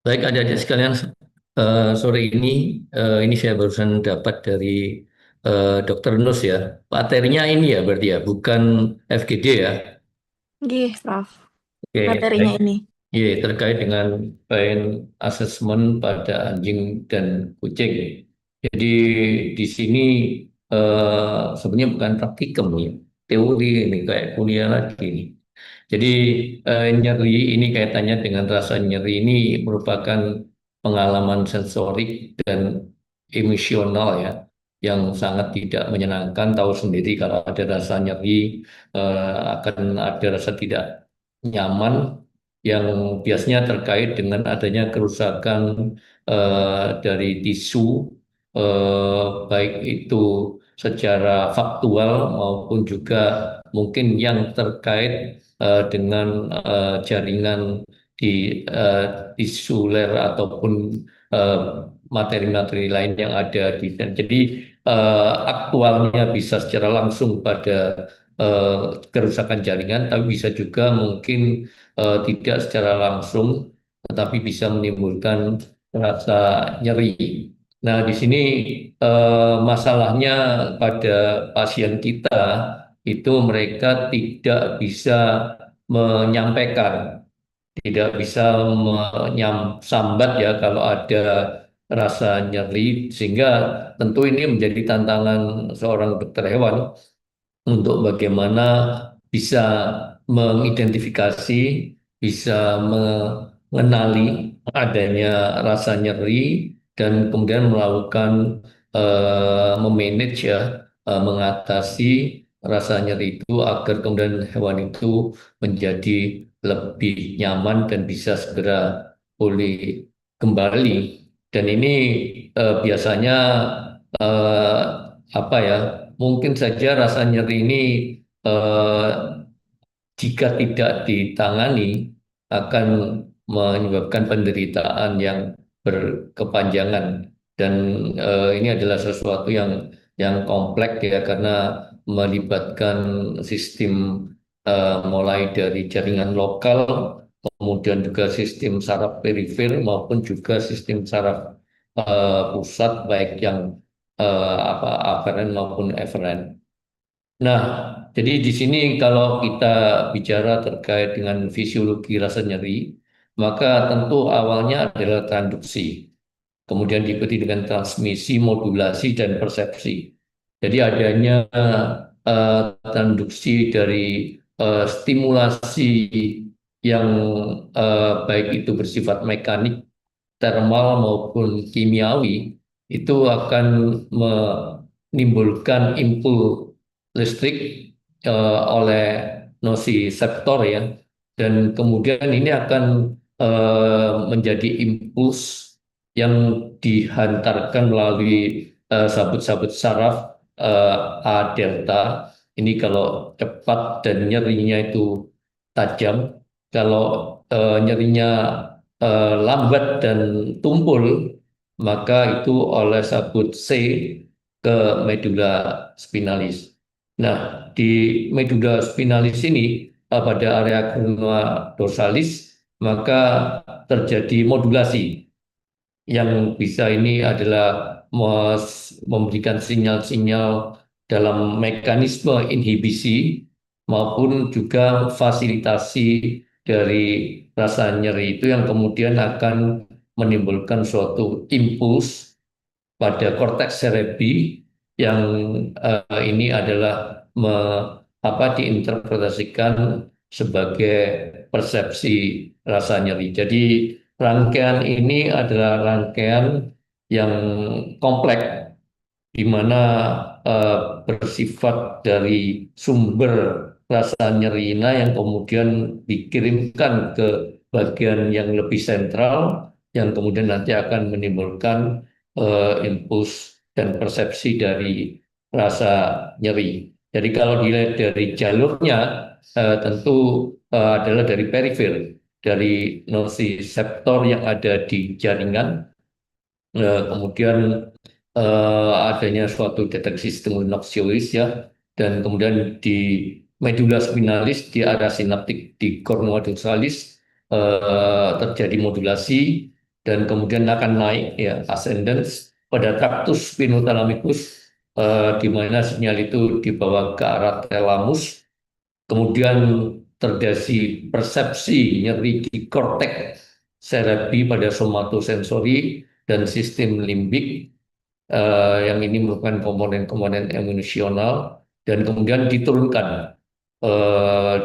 Baik, adik-adik sekalian, sore ini saya barusan dapat dari Dokter Nus ya. Materinya ini ya berarti ya, bukan FGD ya. Nggih, Prof. Oke, baik. Materinya ini. Iya, terkait dengan pain assessment pada anjing dan kucing. Jadi di sini sebenarnya bukan praktikum ya, teori ini kayak kuliah lagi. Jadi nyeri ini kaitannya dengan rasa nyeri ini merupakan pengalaman sensorik dan emosional ya yang sangat tidak menyenangkan. Tahu sendiri kalau ada rasa nyeri akan ada rasa tidak nyaman yang biasanya terkait dengan adanya kerusakan dari tisu baik itu secara faktual maupun juga mungkin yang terkait dengan jaringan di eh, tisuler ataupun eh, materi-materi lain yang ada di dan jadi aktualnya bisa secara langsung pada eh, kerusakan jaringan, tapi bisa juga mungkin tidak secara langsung, tetapi bisa menimbulkan rasa nyeri. Nah, di sini masalahnya pada pasien kita itu mereka tidak bisa menyampaikan, tidak bisa menyambat ya kalau ada rasa nyeri, sehingga tentu ini menjadi tantangan seorang dokter hewan untuk bagaimana bisa mengidentifikasi, bisa mengenali adanya rasa nyeri dan kemudian melakukan memanage ya, mengatasi rasa nyeri itu agar kemudian hewan itu menjadi lebih nyaman dan bisa segera pulih kembali. Dan ini biasanya eh, apa ya? Mungkin saja rasa nyeri ini eh, jika tidak ditangani akan menyebabkan penderitaan yang berkepanjangan dan ini adalah sesuatu yang kompleks ya karena melibatkan sistem mulai dari jaringan lokal kemudian juga sistem saraf perifer maupun juga sistem saraf pusat baik yang apa aferen maupun eferen. Nah, jadi di sini kalau kita bicara terkait dengan fisiologi rasa nyeri, maka tentu awalnya adalah transduksi, kemudian diikuti dengan transmisi, modulasi, dan persepsi. Jadi adanya transduksi dari stimulasi yang baik itu bersifat mekanik, termal maupun kimiawi itu akan menimbulkan impuls listrik oleh nosiseptor ya dan kemudian ini akan menjadi impuls yang dihantarkan melalui sabut-sabut saraf A delta ini kalau cepat dan nyerinya itu tajam kalau nyerinya lambat dan tumpul, maka itu oleh sabut C ke medula spinalis. Nah, di medula spinalis ini pada area granula dorsalis, maka terjadi modulasi yang bisa ini adalah memberikan sinyal-sinyal dalam mekanisme inhibisi maupun juga fasilitasi dari rasa nyeri itu yang kemudian akan menimbulkan suatu impuls pada korteks cerebri yang ini adalah diinterpretasikan sebagai persepsi rasa nyeri. Jadi rangkaian ini adalah rangkaian yang kompleks di mana bersifat dari sumber rasa nyerina yang kemudian dikirimkan ke bagian yang lebih sentral yang kemudian nanti akan menimbulkan impuls dan persepsi dari rasa nyeri. Jadi kalau dilihat dari jalurnya tentu adalah dari perifer, dari nosiseptor yang ada di jaringan, kemudian adanya suatu deteksi stimulus noxious ya, dan kemudian di medula spinalis di area sinaptik di cornua dorsalis terjadi modulasi dan kemudian akan naik ya ascendens pada traktus spinothalamikus, di mana sinyal itu dibawa ke arah thalamus. Kemudian terjadi persepsi nyeri di korteks cerebri pada somatosensori dan sistem limbik, yang ini merupakan komponen-komponen emosional, dan kemudian diturunkan eh,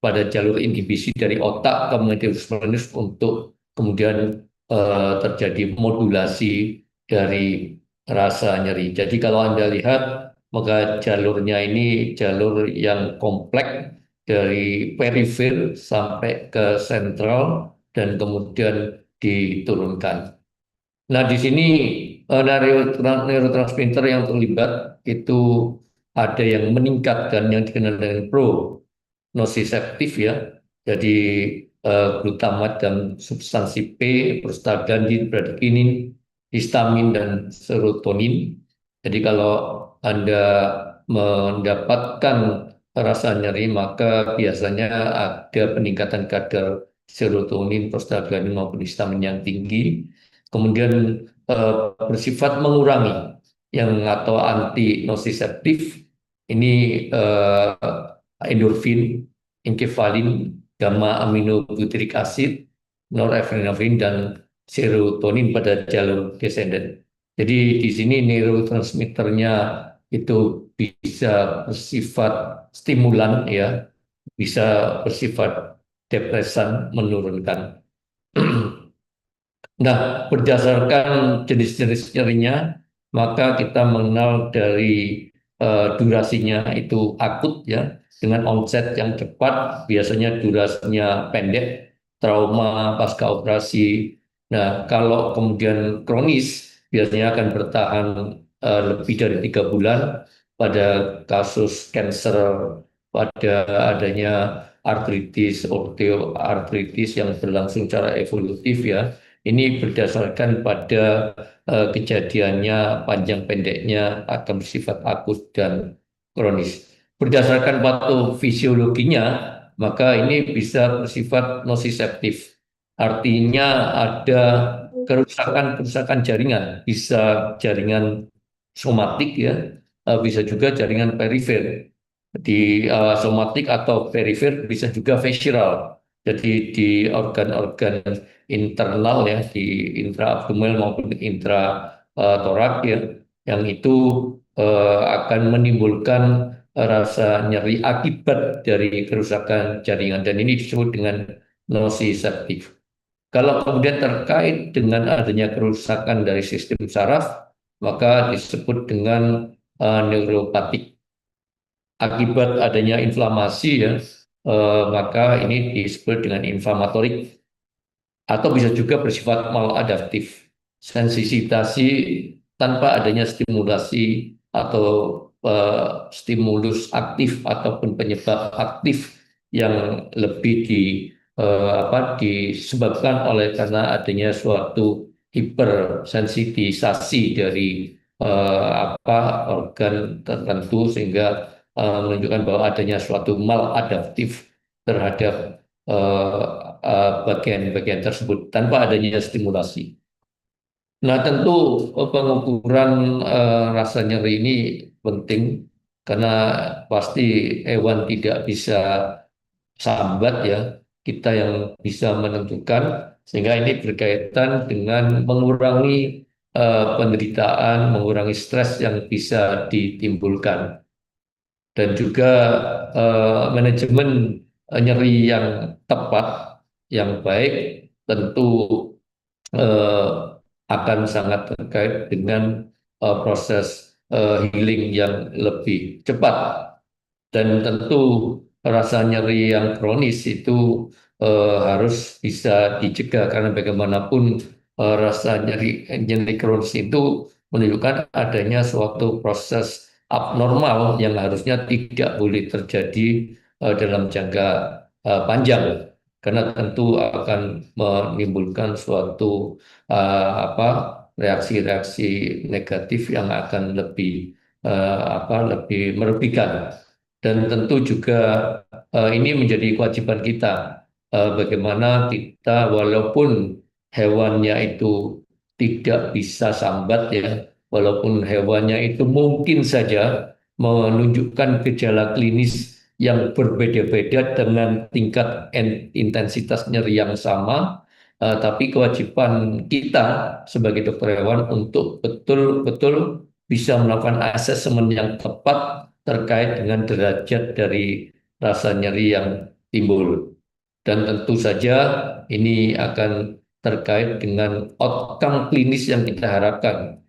pada jalur inhibisi dari otak ke medius manis untuk kemudian terjadi modulasi dari rasa nyeri. Jadi kalau Anda lihat, maka jalurnya ini jalur yang kompleks dari perifer sampai ke sentral dan kemudian diturunkan. Nah, di sini neurotransmitter yang terlibat itu ada yang meningkat dan yang dikenal dengan nociceptif ya. Jadi glutamat dan substansi P, prostaglandin, bradikinin, histamin dan serotonin. Jadi kalau Anda mendapatkan rasa nyeri, maka biasanya ada peningkatan kadar serotonin, prostaglandin maupun histamin yang tinggi. Kemudian bersifat mengurangi yang atau anti nociceptif ini endorfin, enkefalin, gamma aminobutyric acid, norepinefrin dan serotonin pada jalur descendant. Jadi di sini neurotransmitternya itu bisa bersifat stimulan ya, bisa bersifat depresan, menurunkan. Nah, berdasarkan jenis-jenis nyerinya, maka kita mengenal dari durasinya itu akut ya, dengan onset yang cepat, biasanya durasinya pendek, trauma pasca operasi. Nah, kalau kemudian kronis, biasanya akan bertahan lebih dari 3 bulan pada kasus cancer, pada adanya artritis, osteoartritis yang berlangsung secara evolutif ya. Ini berdasarkan pada kejadiannya panjang pendeknya akan bersifat akut dan kronis. Berdasarkan patofisiologinya, maka ini bisa bersifat nociceptif. Artinya ada kerusakan-kerusakan jaringan, bisa jaringan somatik ya, bisa juga jaringan perifer. Di somatik atau perifer bisa juga visceral. Jadi di organ-organ internal ya, di intraabdominal maupun intratorak ya, yang itu akan menimbulkan rasa nyeri akibat dari kerusakan jaringan, dan ini disebut dengan nociceptif. Kalau kemudian terkait dengan adanya kerusakan dari sistem saraf, maka disebut dengan neuropatik. Akibat adanya inflamasi ya, maka ini disebut dengan inflamatorik, atau bisa juga bersifat maladaptif, sensitasi tanpa adanya stimulasi atau stimulus aktif ataupun penyebab aktif yang lebih disebabkan oleh karena adanya suatu hipersensitisasi dari organ tertentu, sehingga menunjukkan bahwa adanya suatu maladaptif terhadap bagian-bagian tersebut tanpa adanya stimulasi. Nah, tentu pengukuran rasa nyeri ini penting karena pasti hewan tidak bisa sambat ya, kita yang bisa menentukan, sehingga ini berkaitan dengan mengurangi penderitaan, mengurangi stres yang bisa ditimbulkan, dan juga manajemen nyeri yang tepat, yang baik, tentu eh, akan sangat terkait dengan proses healing yang lebih cepat. Dan tentu rasa nyeri yang kronis itu harus bisa dicegah, karena bagaimanapun rasa nyeri nyeri kronis itu menunjukkan adanya suatu proses abnormal yang harusnya tidak boleh terjadi dalam jangka panjang, karena tentu akan menimbulkan suatu reaksi-reaksi negatif yang akan lebih merugikan. Dan tentu juga ini menjadi kewajiban kita, bagaimana kita walaupun hewannya itu tidak bisa sambat ya, walaupun hewannya itu mungkin saja menunjukkan gejala klinis yang berbeda-beda dengan tingkat intensitas nyeri yang sama, tapi kewajiban kita sebagai dokter hewan untuk betul-betul bisa melakukan asesmen yang tepat terkait dengan derajat dari rasa nyeri yang timbul. Dan tentu saja ini akan terkait dengan outcome klinis yang kita harapkan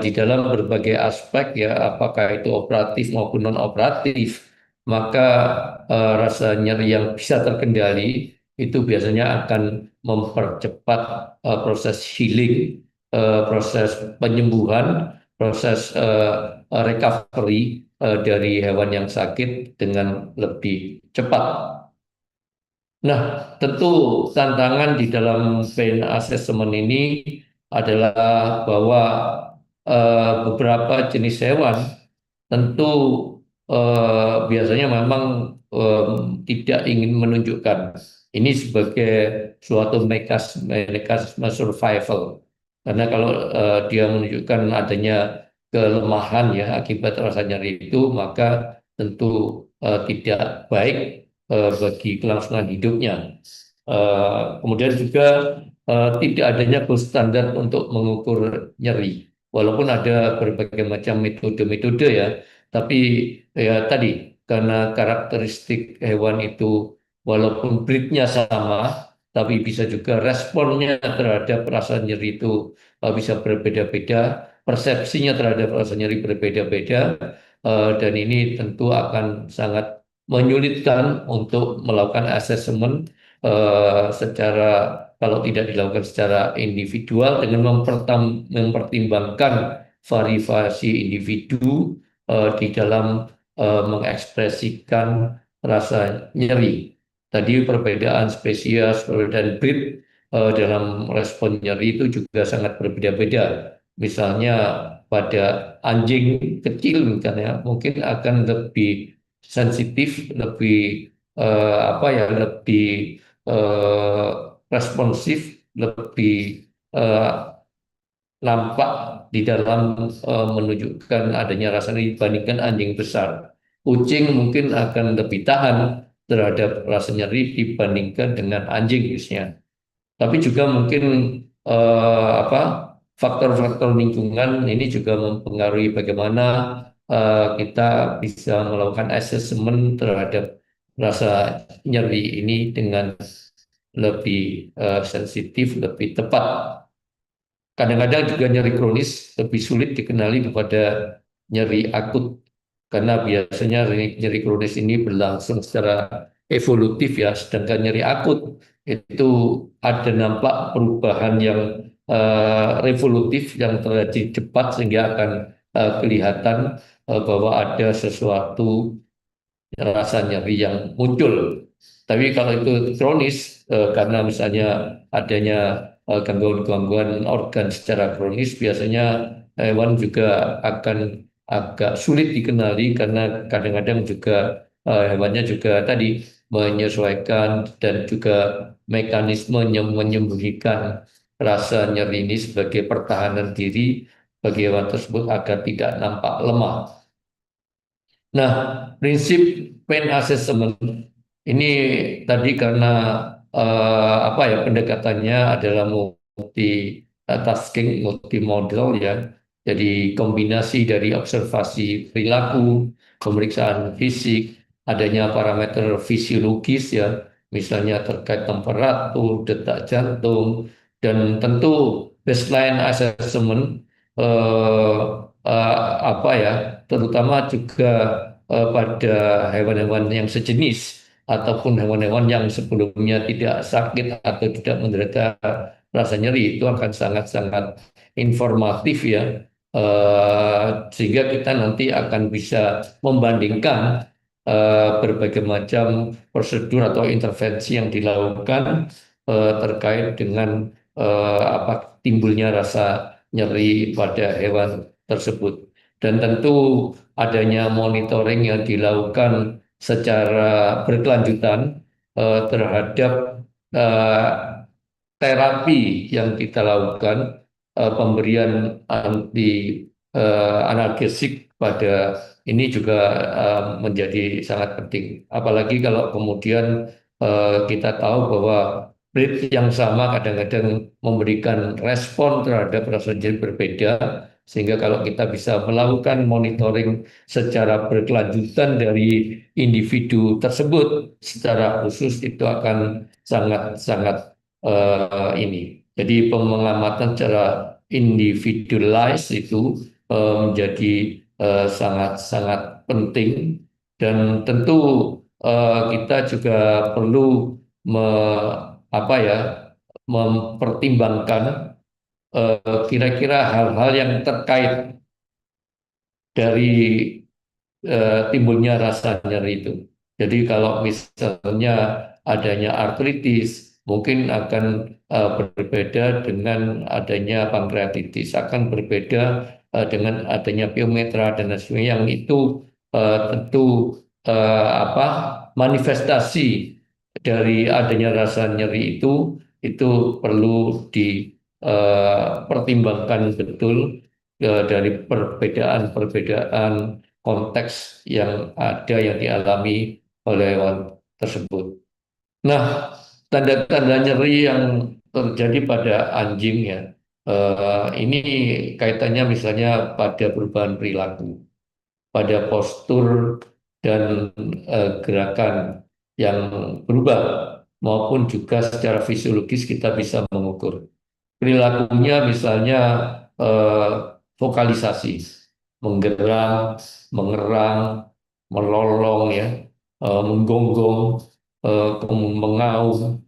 di dalam berbagai aspek ya, apakah itu operatif maupun non operatif, maka rasa nyeri yang bisa terkendali itu biasanya akan mempercepat proses healing, proses penyembuhan, proses recovery dari hewan yang sakit dengan lebih cepat. Nah, tentu tantangan di dalam pain assessment ini adalah bahwa beberapa jenis hewan tentu biasanya memang tidak ingin menunjukkan ini sebagai suatu mekanisme survival. Karena kalau dia menunjukkan adanya kelemahan ya akibat rasa nyeri itu, maka tentu tidak baik bagi kelangsungan hidupnya. Kemudian juga tidak adanya gold standar untuk mengukur nyeri. Walaupun ada berbagai macam metode-metode ya, tapi ya tadi karena karakteristik hewan itu walaupun breednya sama, tapi bisa juga responnya terhadap rasa nyeri itu bisa berbeda-beda, persepsinya terhadap rasa nyeri berbeda-beda, dan ini tentu akan sangat menyulitkan untuk melakukan asesmen secara kalau tidak dilakukan secara individual dengan mempertimbangkan variasi individu di dalam mengekspresikan rasa nyeri. Tadi perbedaan spesies, perbedaan breed dalam respon nyeri itu juga sangat berbeda-beda. Misalnya pada anjing kecil misalnya mungkin akan lebih sensitif, lebih apa ya, lebih eh, responsif, lebih eh, nampak di dalam menunjukkan adanya rasa nyeri dibandingkan anjing besar. Kucing mungkin akan lebih tahan terhadap rasa nyeri dibandingkan dengan anjing misalnya. Tapi juga mungkin apa faktor-faktor lingkungan ini juga mempengaruhi bagaimana kita bisa melakukan asesmen terhadap rasa nyeri ini dengan lebih sensitif, lebih tepat. Kadang-kadang juga nyeri kronis lebih sulit dikenali daripada nyeri akut karena biasanya nyeri kronis ini berlangsung secara evolutif ya, sedangkan nyeri akut itu ada nampak perubahan yang revolutif yang terjadi cepat sehingga akan kelihatan bahwa ada sesuatu rasa nyeri yang muncul. Tapi kalau itu kronis, karena misalnya adanya gangguan-gangguan organ secara kronis, biasanya hewan juga akan agak sulit dikenali karena kadang-kadang juga hewannya juga tadi menyesuaikan dan juga mekanisme yang menyembunyikan rasa nyeri ini sebagai pertahanan diri bagi hewan tersebut agar tidak nampak lemah. Nah, prinsip pain assessment ini tadi karena apa ya pendekatannya adalah multi tasking, multi model ya. Jadi kombinasi dari observasi perilaku, pemeriksaan fisik, adanya parameter fisiologis ya, misalnya terkait temperatur, detak jantung, dan tentu baseline assessment eh, apa ya, terutama juga pada hewan-hewan yang sejenis ataupun hewan-hewan yang sebelumnya tidak sakit atau tidak menderita rasa nyeri itu akan sangat-sangat informatif ya. Sehingga kita nanti akan bisa membandingkan berbagai macam prosedur atau intervensi yang dilakukan terkait dengan apa timbulnya rasa nyeri pada hewan tersebut. Dan tentu adanya monitoring yang dilakukan secara berkelanjutan terhadap eh, terapi yang kita lakukan, pemberian analgesik pada ini juga menjadi sangat penting. Apalagi kalau kemudian kita tahu bahwa rate yang sama kadang-kadang memberikan respon terhadap rasa nyeri berbeda, sehingga kalau kita bisa melakukan monitoring secara berkelanjutan dari individu tersebut secara khusus, itu akan sangat-sangat ini. Jadi pengamatan secara individualized itu menjadi sangat-sangat penting, dan tentu kita juga perlu apa ya, mempertimbangkan kira-kira hal-hal yang terkait dari timbulnya rasa nyeri itu. Jadi kalau misalnya adanya artritis, mungkin akan berbeda dengan adanya pankreatitis, akan berbeda dengan adanya piometra dan lain sebagainya, yang itu tentu apa, manifestasi dari adanya rasa nyeri itu perlu dipertimbangkan betul dari perbedaan-perbedaan konteks yang ada yang dialami oleh hewan tersebut. Nah, tanda-tanda nyeri yang terjadi pada anjing ya, ini kaitannya misalnya pada perubahan perilaku, pada postur dan gerakan yang berubah, maupun juga secara fisiologis kita bisa mengukur. Perilakunya misalnya eh, vokalisasi, menggerang, mengerang, melolong ya, menggonggong, mengaum,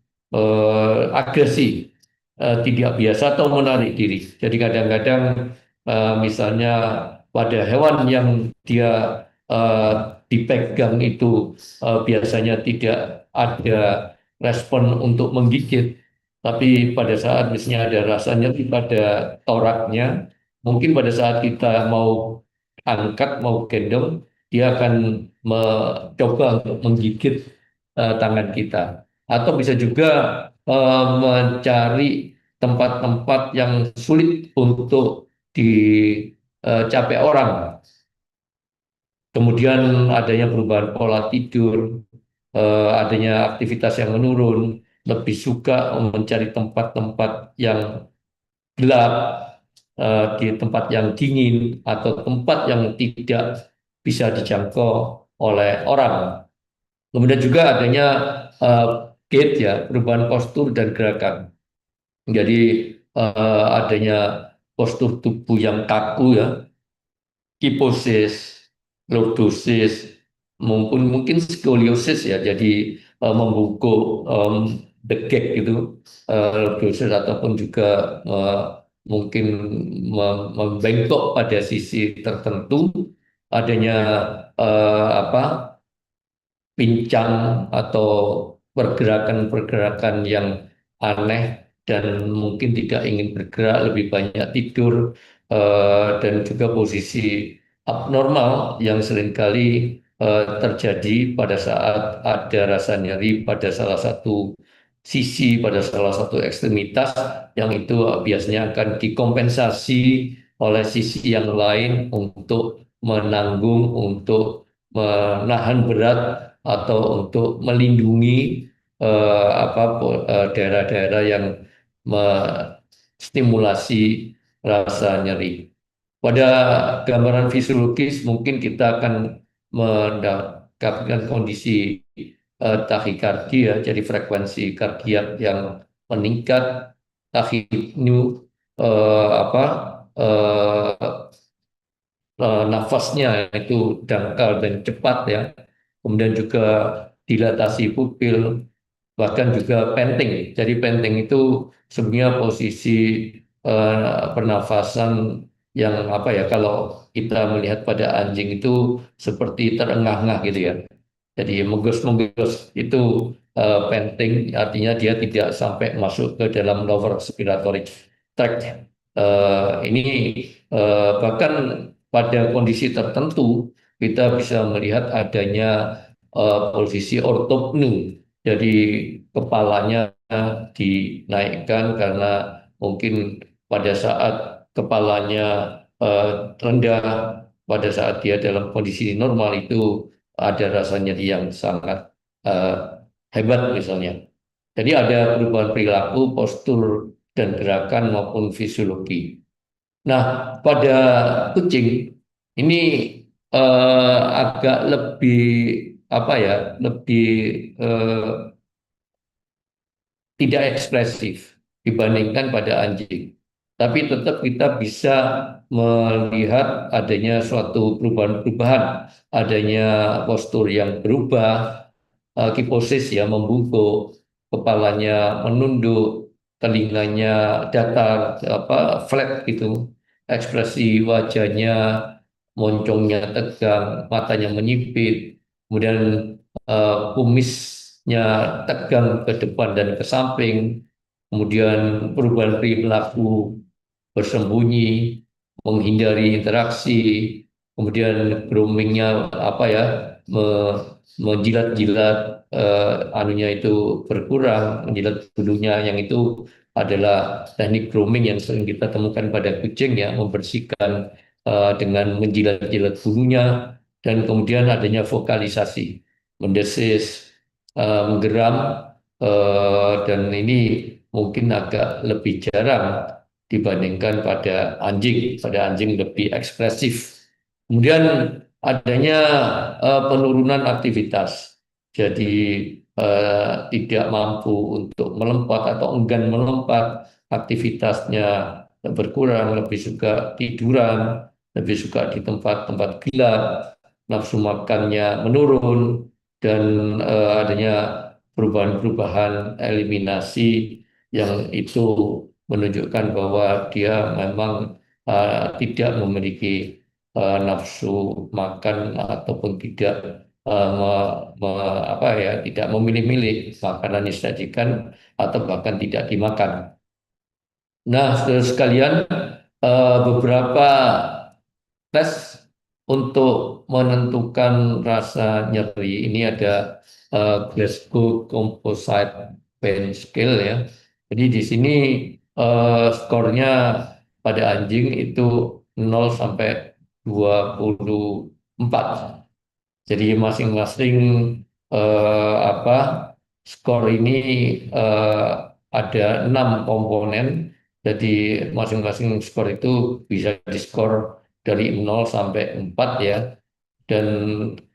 agresi, tidak biasa atau menarik diri. Jadi kadang-kadang misalnya pada hewan yang dia eh, dipegang itu biasanya tidak ada respon untuk menggigit, tapi pada saat misalnya ada rasa nyeri pada toraknya, mungkin pada saat kita mau angkat, mau gendong, dia akan mencoba untuk menggigit tangan kita. Atau bisa juga mencari tempat-tempat yang sulit untuk dicapai orang. Kemudian adanya perubahan pola tidur, adanya aktivitas yang menurun, lebih suka mencari tempat-tempat yang gelap, di tempat yang dingin, atau tempat yang tidak bisa dijangkau oleh orang. Kemudian juga adanya eh, gait ya, perubahan postur dan gerakan. Jadi adanya postur tubuh yang kaku ya, kiposis, lordosis, mungkin skoliosis ya, jadi membungkuk, degek gitu, lordosis, ataupun juga eh, mungkin membengkok pada sisi tertentu, adanya apa, pincang atau pergerakan-pergerakan yang aneh dan mungkin tidak ingin bergerak, lebih banyak tidur, dan juga posisi abnormal yang seringkali terjadi pada saat ada rasa nyeri pada salah satu sisi, pada salah satu ekstremitas, yang itu biasanya akan dikompensasi oleh sisi yang lain untuk menanggung, untuk menahan berat, atau untuk melindungi daerah-daerah yang stimulasi rasa nyeri. Pada gambaran fisiologis mungkin kita akan mendapatkan kondisi tahikardia, jadi frekuensi kardiak yang meningkat, tahipnu, apa, nafasnya itu dangkal dan cepat ya. Kemudian juga dilatasi pupil, bahkan juga penting. Jadi penting itu sebenarnya posisi pernafasan yang apa ya, kalau kita melihat pada anjing itu seperti terengah-engah gitu ya. Jadi menggos-menggos itu penting, artinya dia tidak sampai masuk ke dalam lower respiratory tract. Ini bahkan pada kondisi tertentu kita bisa melihat adanya posisi ortopnu. Jadi kepalanya dinaikkan karena mungkin pada saat kepalanya rendah, pada saat dia dalam kondisi normal itu ada rasa nyeri yang sangat eh, hebat misalnya. Jadi ada perubahan perilaku, postur, dan gerakan maupun fisiologi. Nah, pada kucing ini agak lebih apa ya, lebih eh, tidak ekspresif dibandingkan pada anjing. Tapi tetap kita bisa melihat adanya suatu perubahan-perubahan, adanya postur yang berubah, kiposis ya membungkuk, kepalanya menunduk, telinganya datar, apa flat gitu, ekspresi wajahnya moncongnya tegang, matanya menyipit, kemudian kumisnya tegang ke depan dan ke samping, kemudian perubahan perilaku bersembunyi, menghindari interaksi, kemudian groomingnya apa ya, menjilat-jilat anunya itu berkurang, menjilat bulunya yang itu adalah teknik grooming yang sering kita temukan pada kucing ya, membersihkan dengan menjilat-jilat bulunya dan kemudian adanya vokalisasi, mendesis, menggeram dan ini mungkin agak lebih jarang dibandingkan pada anjing. Pada anjing lebih ekspresif. Kemudian adanya penurunan aktivitas. Jadi tidak mampu untuk melompat atau enggan melompat, aktivitasnya berkurang, lebih suka tiduran, lebih suka di tempat-tempat gelap, nafsu makannya menurun, dan adanya perubahan-perubahan eliminasi yang itu menunjukkan bahwa dia memang tidak memiliki nafsu makan ataupun tidak apa ya, tidak memilih-milih makanan yang disajikan atau bahkan tidak dimakan. Nah, saudara sekalian, beberapa tes untuk menentukan rasa nyeri ini ada Glasgow Composite Pain Scale ya. Jadi di sini skornya pada anjing itu 0 sampai 24. Jadi masing-masing apa skor ini eh, ada 6 komponen. Jadi masing-masing skor itu bisa diskor dari 0 sampai 4 ya. Dan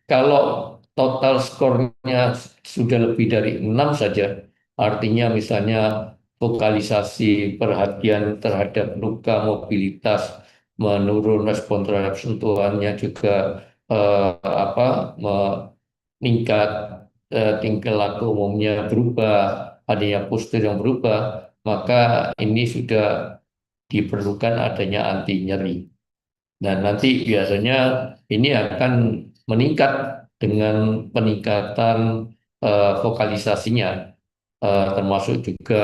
kalau total skornya sudah lebih dari 6 saja, artinya misalnya vokalisasi, perhatian terhadap luka, mobilitas menurun, respon terhadap sentuhannya juga apa meningkat, tingkah laku umumnya berubah, adanya postur yang berubah, maka ini sudah diperlukan adanya anti nyeri. Dan nanti biasanya ini akan meningkat dengan peningkatan vokalisasinya, termasuk juga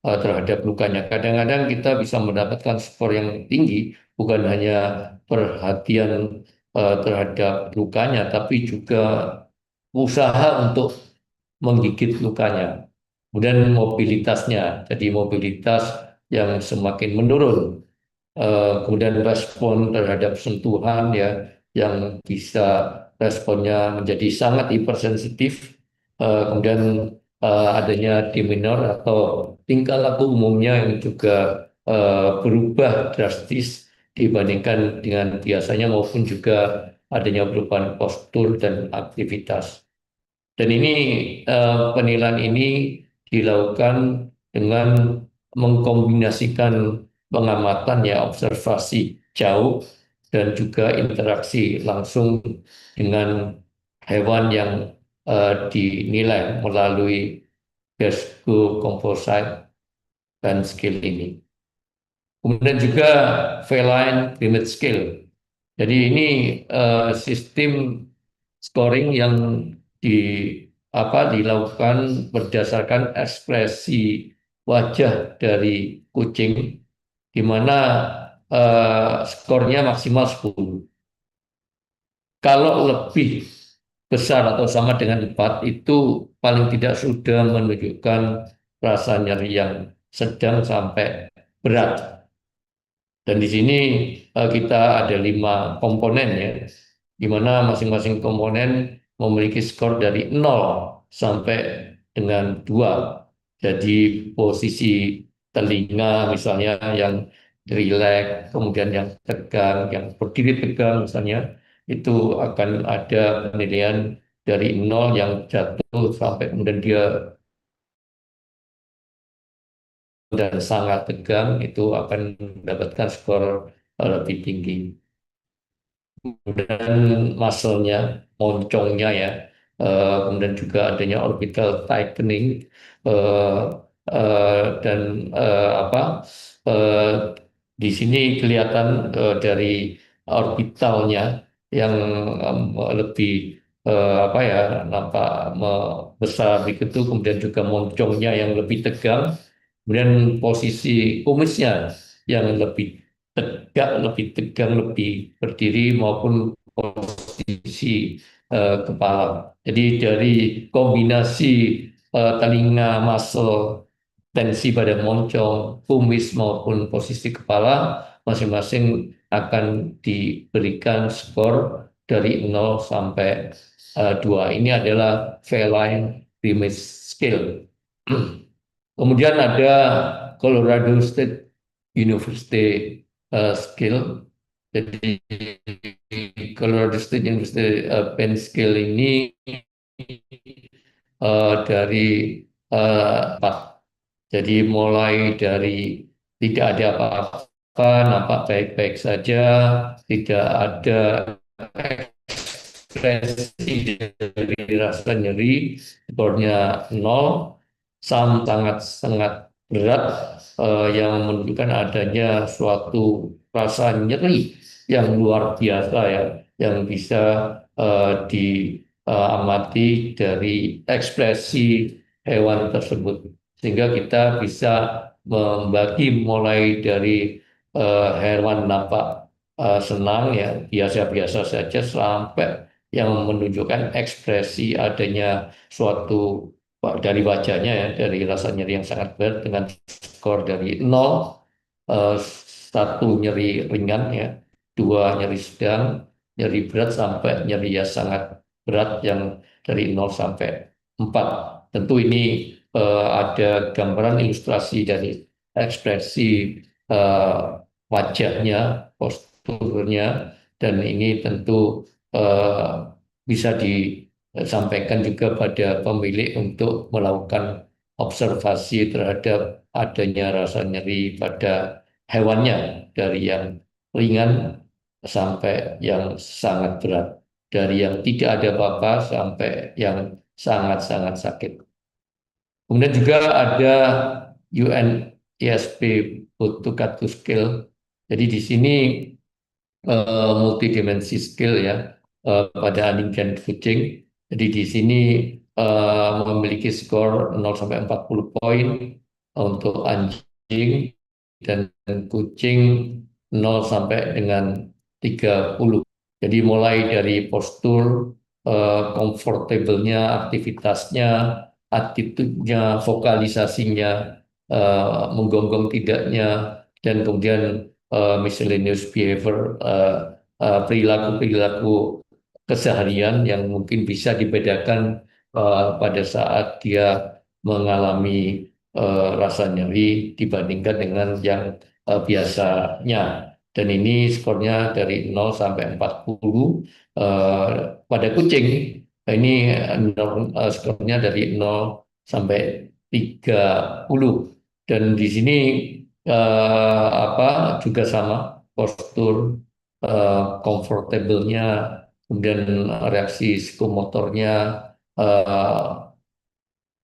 terhadap lukanya. Kadang-kadang kita bisa mendapatkan skor yang tinggi, bukan hanya perhatian terhadap lukanya, tapi juga usaha untuk menggigit lukanya. Kemudian mobilitasnya, jadi mobilitas yang semakin menurun. Kemudian respon terhadap sentuhan ya yang bisa responnya menjadi sangat hipersensitif. Kemudian adanya demeanor atau tingkah laku umumnya yang juga berubah drastis dibandingkan dengan biasanya, maupun juga adanya perubahan postur dan aktivitas. Dan ini penilaian ini dilakukan dengan mengkombinasikan pengamatan ya, observasi jauh dan juga interaksi langsung dengan hewan yang dinilai melalui Glasgow Composite dan Scale ini. Kemudian juga Feline Climate Scale. Jadi ini sistem scoring yang di dilakukan berdasarkan ekspresi wajah dari kucing, di mana skornya maksimal 10. Kalau lebih besar atau sama dengan 4 itu paling tidak sudah menunjukkan rasa nyeri yang sedang sampai berat. Dan di sini kita ada 5 komponen ya, di mana masing-masing komponen memiliki skor dari 0 sampai dengan 2. Jadi posisi telinga misalnya yang rileks, kemudian yang tegang, yang berdiri tegang misalnya, itu akan ada penilaian dari 0 yang jatuh sampai kemudian dia dan sangat tegang, itu akan mendapatkan skor lebih tinggi. Kemudian muscle-nya, moncongnya ya, kemudian juga adanya orbital tightening, eh, dan apa, eh, di sini kelihatan dari orbitalnya yang lebih apa ya, nampak besar begitu, kemudian juga moncongnya yang lebih tegang, kemudian posisi kumisnya yang lebih tegak, lebih tegang, lebih berdiri maupun posisi kepala. Jadi dari kombinasi telinga, muscle, tensi pada moncong, kumis maupun posisi kepala masing-masing akan diberikan skor dari 0 sampai 2. Ini adalah feline grimace scale. Kemudian ada Colorado State University Scale. Jadi Colorado State University Pen Scale ini dari 4. Jadi mulai dari tidak ada apa-apa, nampak baik-baik saja, tidak ada ekspresi dari rasa nyeri, skornya 0, sangat-sangat berat, yang menunjukkan adanya suatu rasa nyeri yang luar biasa ya, yang bisa diamati dari ekspresi hewan tersebut. Sehingga kita bisa membagi mulai dari hewan nampak senang ya, biasa-biasa saja, sampai yang menunjukkan ekspresi adanya suatu dari wajahnya ya, dari rasa nyeri yang sangat berat dengan skor dari 0, 1 nyeri ringan ya, 2 nyeri sedang, nyeri berat, sampai nyeri yang sangat berat yang dari 0 sampai 4. Tentu ini ada gambaran ilustrasi dari ekspresi eh, wajahnya, posturnya, dan ini tentu bisa disampaikan juga pada pemilik untuk melakukan observasi terhadap adanya rasa nyeri pada hewannya, dari yang ringan sampai yang sangat berat, dari yang tidak ada apa-apa sampai yang sangat-sangat sakit. Kemudian juga ada UNESP Photo Scale. Jadi di sini multidimensi skill ya, pada anjing dan kucing. Jadi di sini memiliki skor 0 sampai 40 poin untuk anjing, dan kucing 0 sampai dengan 30. Jadi mulai dari postur, comfortable-nya, aktivitasnya, attitude-nya, vokalisasinya, menggonggong tidaknya, dan kemudian miscellaneous behavior, perilaku-perilaku keseharian yang mungkin bisa dibedakan pada saat dia mengalami rasa nyeri dibandingkan dengan yang biasanya. Dan ini skornya dari 0 sampai 40. Pada kucing ini skornya dari 0 sampai 30. Dan di sini juga sama, postur, comfortable-nya, kemudian reaksi psikomotornya, eh,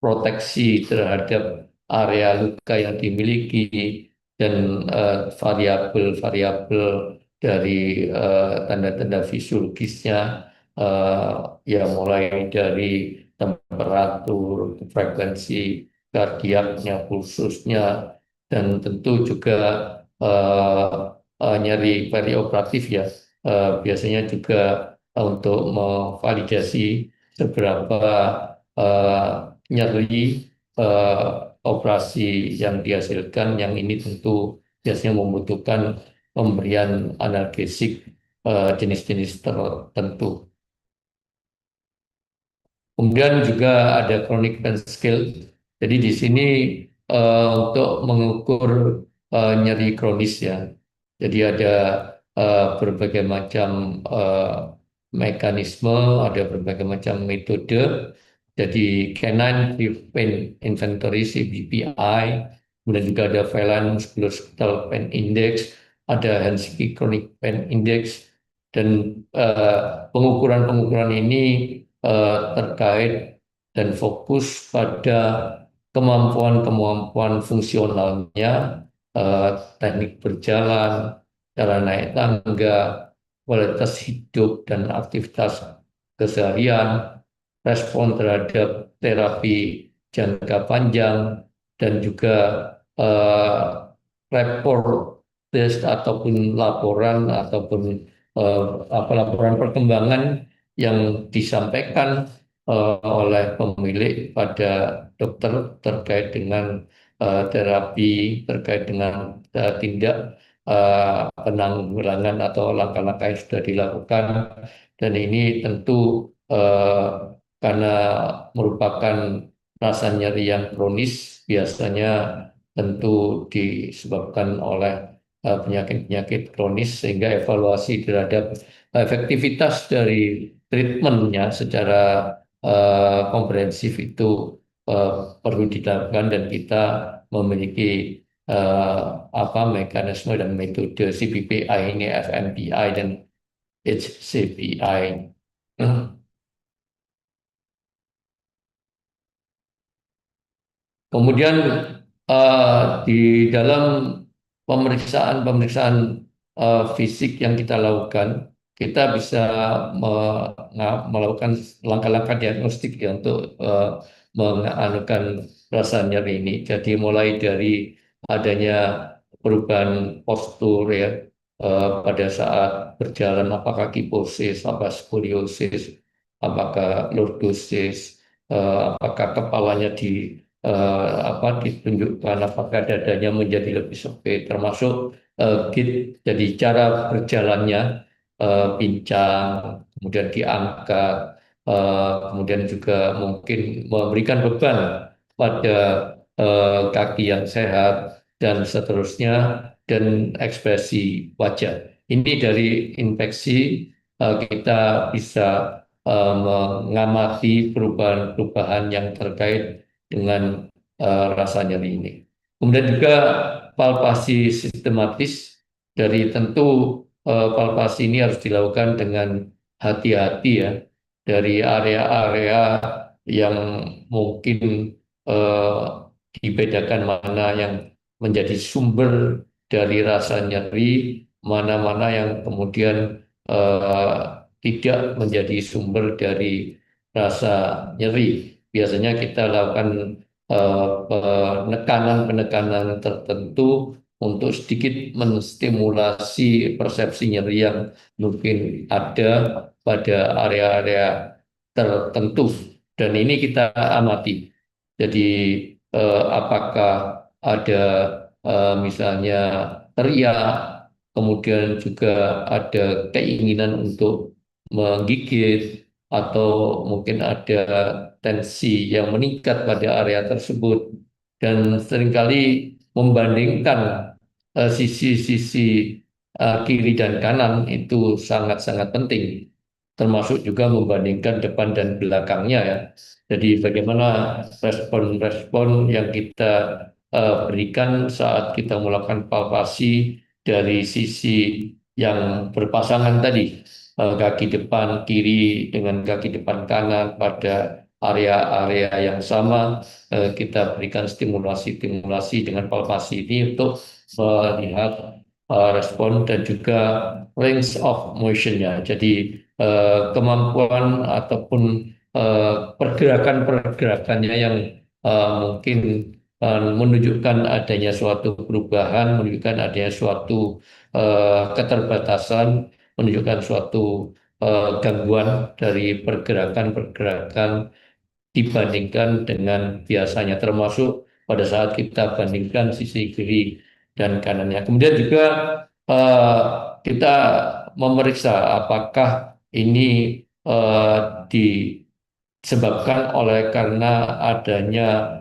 proteksi terhadap area luka yang dimiliki, dan variabel-variabel dari tanda-tanda fisiologisnya, eh, ya mulai dari temperatur, frekuensi kardiaknya, pulsusnya, dan tentu juga eh, nyeri perioperatif ya, biasanya juga untuk memvalidasi seberapa eh, nyeri operasi yang dihasilkan, yang ini tentu biasanya membutuhkan pemberian analgesik jenis-jenis tertentu. Kemudian juga ada chronic pain scale. Jadi di sini untuk mengukur nyeri kronis ya. Jadi ada berbagai macam mekanisme, ada berbagai macam metode. Jadi Canine Brief Pain Inventory (CBPI), kemudian juga ada Feline Musculoskeletal Pain Index, ada Helsinki Chronic Pain Index, dan pengukuran-pengukuran ini terkait dan fokus pada kemampuan-kemampuan fungsionalnya, teknik berjalan, cara naik tangga, kualitas hidup dan aktivitas keseharian, respon terhadap terapi jangka panjang, dan juga eh, report test ataupun laporan ataupun laporan perkembangan yang disampaikan oleh pemilik pada dokter terkait dengan terapi, terkait dengan tindak penanggulangan atau langkah-langkah yang sudah dilakukan. Dan ini tentu karena merupakan rasa nyeri yang kronis, biasanya tentu disebabkan oleh penyakit-penyakit kronis, sehingga evaluasi terhadap efektivitas dari treatmentnya secara komprehensif itu perlu dilakukan, dan kita memiliki apa mekanisme dan metode CBPI ini, FMPI dan HCPI. Kemudian di dalam pemeriksaan-pemeriksaan fisik yang kita lakukan, kita bisa melakukan langkah-langkah diagnostik ya untuk menganukan rasa nyeri ini. Jadi mulai dari adanya perubahan postur ya pada saat berjalan, apakah kiposis, apa skoliosis, apakah lordosis, apakah kepalanya ditunjukkan, apakah dadanya menjadi lebih sempit, termasuk gait, jadi cara berjalannya pincang, kemudian diangkat, kemudian juga mungkin memberikan beban pada kaki yang sehat dan seterusnya, dan ekspresi wajah. Ini dari infeksi kita bisa mengamati perubahan-perubahan yang terkait dengan rasa nyeri ini. Kemudian juga palpasi sistematis, dari tentu palpasi ini harus dilakukan dengan hati-hati ya, dari area-area yang mungkin eh, dibedakan mana yang menjadi sumber dari rasa nyeri, mana-mana yang kemudian eh, tidak menjadi sumber dari rasa nyeri. Biasanya kita lakukan penekanan-penekanan tertentu untuk sedikit menstimulasi persepsi nyeri yang mungkin ada pada area-area tertentu. Dan ini kita amati. Jadi apakah ada misalnya teriak, kemudian juga ada keinginan untuk menggigit, atau mungkin ada tensi yang meningkat pada area tersebut, dan seringkali membandingkan sisi-sisi kiri dan kanan itu sangat-sangat penting, termasuk juga membandingkan depan dan belakangnya ya. Jadi bagaimana respon-respon yang kita berikan saat kita melakukan palpasi dari sisi yang berpasangan tadi, kaki depan kiri dengan kaki depan kanan pada area-area yang sama, kita berikan stimulasi-stimulasi dengan palpasi ini untuk melihat respon dan juga range of motionnya. Jadi kemampuan ataupun pergerakan-pergerakannya yang mungkin menunjukkan adanya suatu perubahan, menunjukkan adanya suatu keterbatasan, menunjukkan suatu gangguan dari pergerakan-pergerakan dibandingkan dengan biasanya, termasuk pada saat kita bandingkan sisi kiri dan kanannya. Kemudian juga eh, kita memeriksa apakah ini disebabkan oleh karena adanya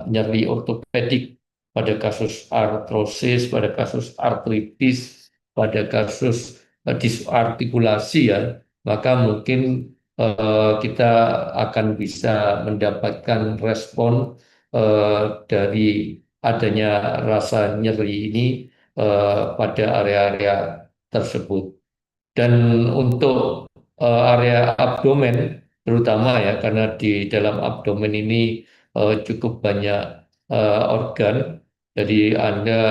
nyeri ortopedik pada kasus artrosis, pada kasus artritis, pada kasus disartikulasi ya, maka mungkin kita akan bisa mendapatkan respon dari adanya rasa nyeri ini pada area-area tersebut. Dan untuk area abdomen terutama ya, karena di dalam abdomen ini cukup banyak organ. Jadi Anda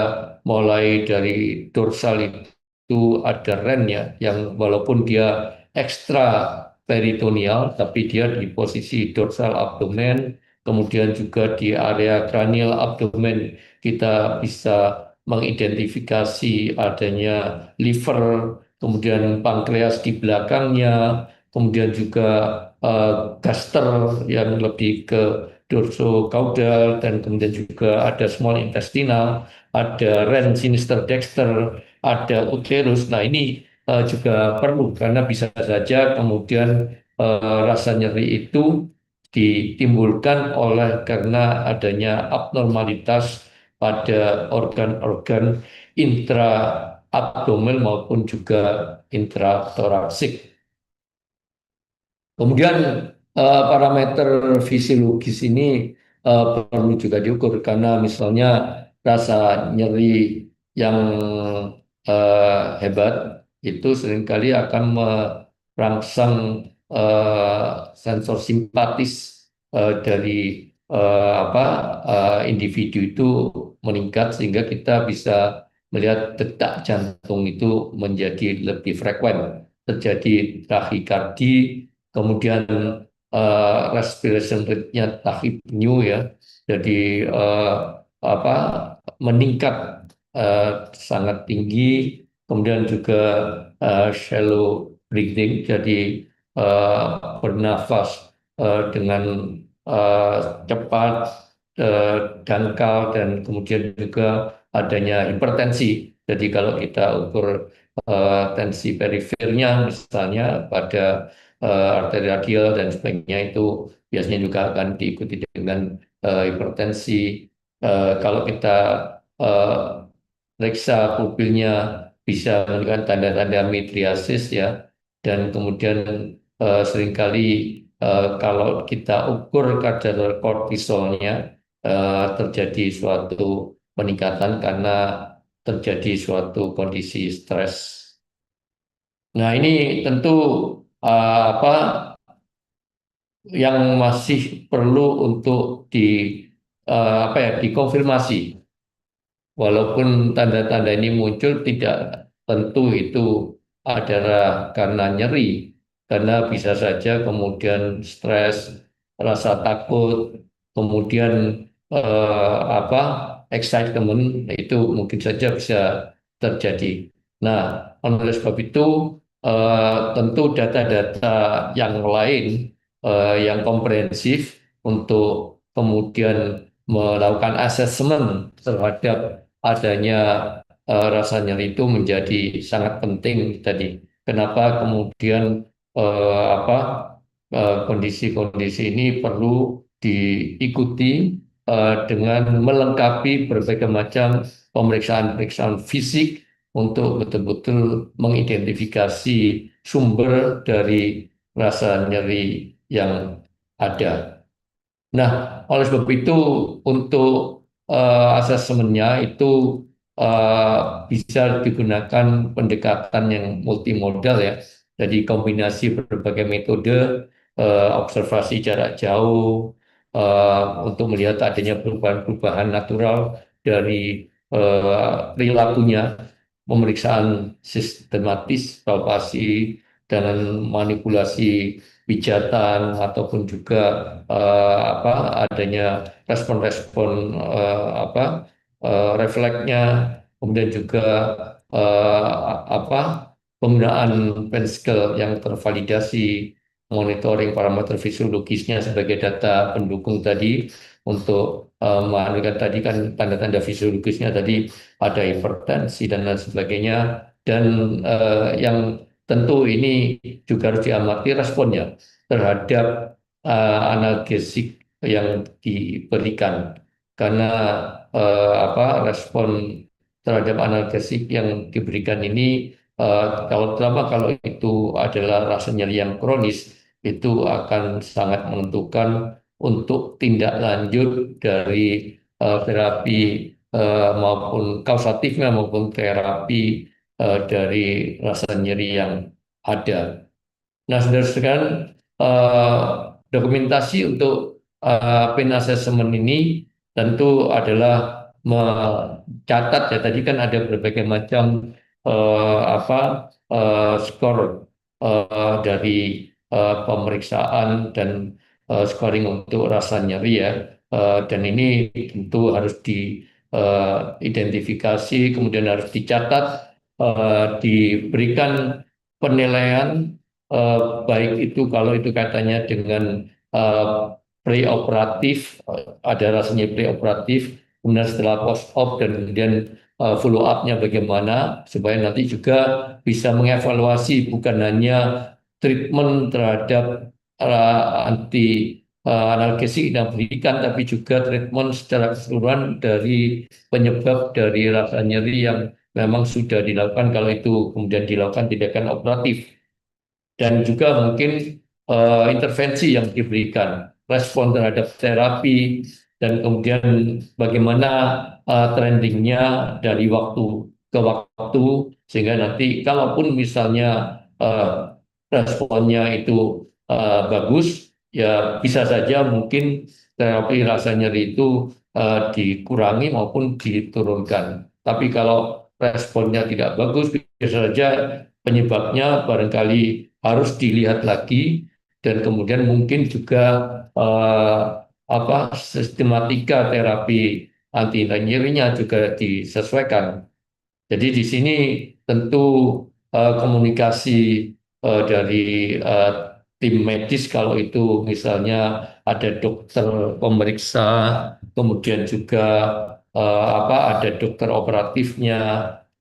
mulai dari dorsal itu ada ren ya, yang walaupun dia ekstra peritoneal, tapi dia di posisi dorsal abdomen. Kemudian juga di area cranial abdomen kita bisa mengidentifikasi adanya liver, kemudian pankreas di belakangnya, kemudian juga gaster yang lebih ke dorsocaudal, dan kemudian juga ada small intestinal, ada ren sinister dexter, ada uterus. Nah ini juga perlu karena bisa saja kemudian rasa nyeri itu ditimbulkan oleh karena adanya abnormalitas pada organ-organ intra abdomen maupun juga intratoraksik. Kemudian parameter fisiologis ini perlu juga diukur karena misalnya rasa nyeri yang hebat itu seringkali akan merangsang sensor simpatis dari individu itu meningkat sehingga kita bisa melihat detak jantung itu menjadi lebih frekuen, terjadi tahikardi, kemudian respiration rate-nya tachypnea ya, jadi apa meningkat sangat tinggi, kemudian juga shallow breathing, jadi eh, bernafas dengan cepat, dangkal, dan kemudian juga adanya hipertensi. Jadi kalau kita ukur tensi perifernya misalnya pada arteri radial dan sebagainya, itu biasanya juga akan diikuti dengan hipertensi. Kalau kita eh, periksa pupilnya bisa menunjukkan tanda-tanda midriasis ya, dan kemudian seringkali kalau kita ukur kadar kortisolnya terjadi suatu peningkatan karena terjadi suatu kondisi stres. Nah ini tentu apa yang masih perlu untuk dikonfirmasi. Walaupun tanda-tanda ini muncul, tidak tentu itu adalah karena nyeri, karena bisa saja kemudian stres, rasa takut, kemudian apa excitement itu mungkin saja bisa terjadi. Nah, oleh sebab itu tentu data-data yang lain yang komprehensif untuk kemudian melakukan asesmen terhadap adanya rasa nyeri itu menjadi sangat penting tadi. Kenapa kemudian apa kondisi-kondisi ini perlu diikuti dengan melengkapi berbagai macam pemeriksaan-pemeriksaan fisik untuk betul-betul mengidentifikasi sumber dari rasa nyeri yang ada. Nah, oleh sebab itu untuk asesmennya itu eh, bisa digunakan pendekatan yang multimodal ya. Jadi kombinasi berbagai metode, observasi jarak jauh untuk melihat adanya perubahan-perubahan natural dari perilakunya, pemeriksaan sistematis, palpasi, dan manipulasi pijatan ataupun juga adanya respon-respon refleksnya, kemudian juga eh, apa penggunaan pen scale yang tervalidasi, monitoring parameter fisiologisnya sebagai data pendukung tadi untuk menganukan tadi kan tanda-tanda fisiologisnya tadi ada hipertensi dan lain sebagainya dan yang tentu ini juga harus diamati responnya terhadap analgesik yang diberikan karena respon terhadap analgesik yang diberikan ini kalau terutama kalau itu adalah rasa nyeri yang kronis itu akan sangat menentukan untuk tindak lanjut dari terapi maupun kausatifnya maupun terapi dari rasa nyeri yang ada. Nah, saudara-saudara, eh, dokumentasi untuk pain assessment ini tentu adalah mencatat ya. Tadi kan ada berbagai macam skor dari pemeriksaan dan scoring untuk rasa nyeri ya. Dan ini tentu harus diidentifikasi, kemudian harus dicatat, diberikan penilaian baik itu kalau itu katanya dengan eh, preoperatif, ada rasanya preoperatif, kemudian setelah post op dan kemudian follow up-nya bagaimana supaya nanti juga bisa mengevaluasi bukan hanya treatment terhadap anti analgesik yang diberikan tapi juga treatment secara keseluruhan dari penyebab dari rasa nyeri yang memang sudah dilakukan kalau itu kemudian dilakukan tindakan operatif dan juga mungkin intervensi yang diberikan, respon terhadap terapi, dan kemudian bagaimana trendingnya dari waktu ke waktu, sehingga nanti kalaupun misalnya responnya itu bagus, ya bisa saja mungkin terapi rasa nyeri itu dikurangi maupun diturunkan. Tapi kalau responnya tidak bagus, bisa saja penyebabnya barangkali harus dilihat lagi dan kemudian mungkin juga sistematika terapi anti nyerinya juga disesuaikan. Jadi di sini tentu komunikasi dari tim medis kalau itu misalnya ada dokter pemeriksa, kemudian juga ada dokter operatifnya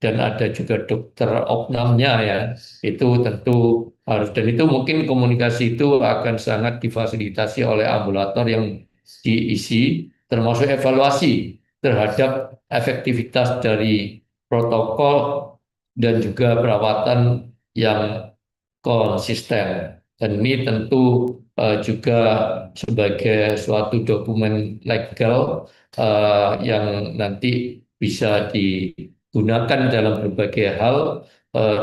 dan ada juga dokter opnamnya ya. Itu tentu harus dan itu mungkin komunikasi itu akan sangat difasilitasi oleh ambulator yang diisi termasuk evaluasi terhadap efektivitas dari protokol dan juga perawatan yang konsisten. Dan ini tentu juga sebagai suatu dokumen legal yang nanti bisa digunakan dalam berbagai hal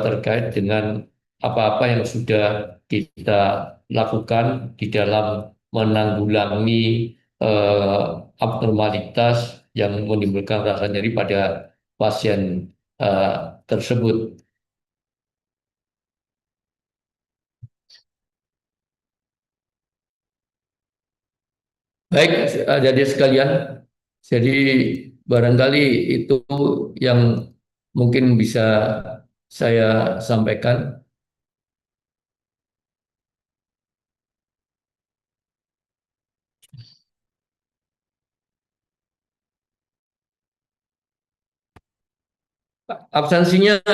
terkait dengan apa-apa yang sudah kita lakukan di dalam menanggulangi abnormalitas yang menimbulkan rasa nyeri pada pasien tersebut. Baik, jadi sekalian, jadi barangkali itu yang mungkin bisa saya sampaikan. Absensinya